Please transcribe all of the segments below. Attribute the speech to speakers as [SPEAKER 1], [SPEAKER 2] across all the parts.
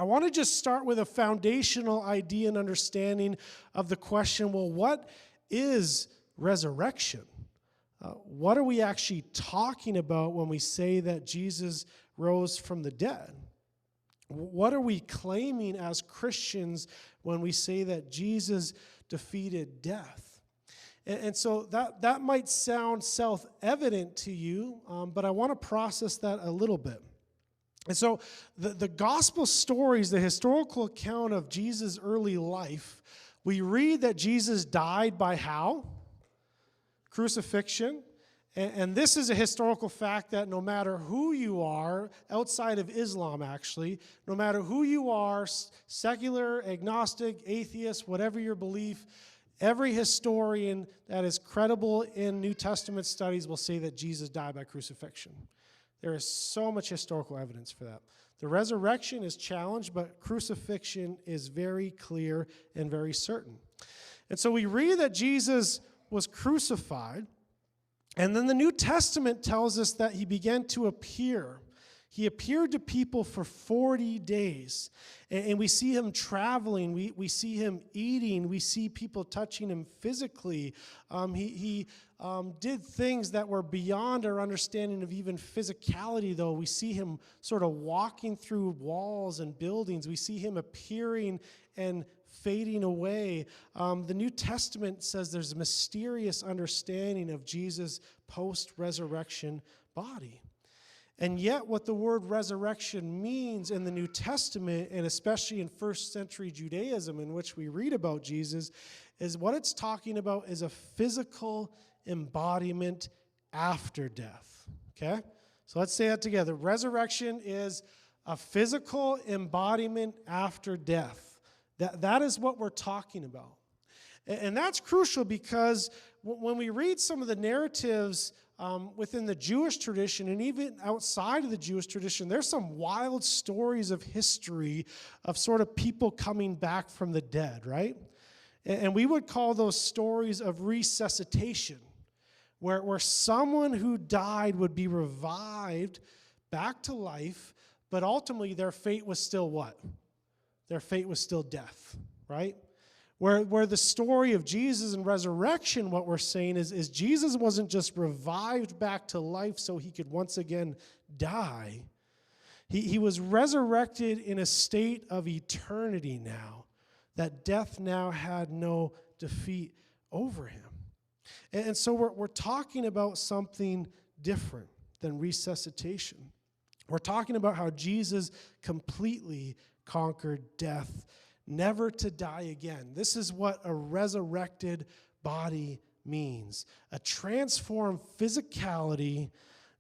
[SPEAKER 1] I want to just start with a foundational idea and understanding of the question, well, what is resurrection? What are we actually talking about when we say that Jesus rose from the dead? What are we claiming as Christians when we say that Jesus defeated death? And so that might sound self-evident to you, but I want to process that a little bit. And so the gospel stories, the historical account of Jesus' early life, we read that Jesus died by how? Crucifixion. And this is a historical fact that no matter who you are, outside of Islam actually, no matter who you are, secular, agnostic, atheist, whatever your belief, every historian that is credible in New Testament studies will say that Jesus died by crucifixion. There is so much historical evidence for that. The resurrection is challenged, but crucifixion is very clear and very certain. And so we read that Jesus was crucified, and then the New Testament tells us that he began to appear. He appeared to people for 40 days, and we see him traveling, we see him eating, we see people touching him physically. He did things that were beyond our understanding of even physicality, though. We see him sort of walking through walls and buildings. We see him appearing and fading away. The New Testament says there's a mysterious understanding of Jesus' post-resurrection body. And yet what the word resurrection means in the New Testament, and especially in first century Judaism in which we read about Jesus, is what it's talking about is a physical embodiment after death. Okay? So let's say that together. Resurrection is a physical embodiment after death. That is what we're talking about. And that's crucial because when we read some of the narratives within the Jewish tradition and even outside of the Jewish tradition, there's some wild stories of history of sort of people coming back from the dead, right? And we would call those stories of resuscitation, where someone who died would be revived back to life, but ultimately their fate was still what? Their fate was still death, right? Where the story of Jesus and resurrection, what we're saying is Jesus wasn't just revived back to life so he could once again die. He was resurrected in a state of eternity now, that death now had no defeat over him. And so we're talking about something different than resuscitation. We're talking about how Jesus completely conquered death, never to die again. This is what a resurrected body means. A transformed physicality,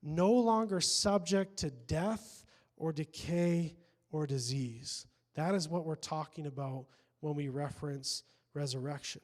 [SPEAKER 1] no longer subject to death or decay or disease. That is what we're talking about when we reference resurrection.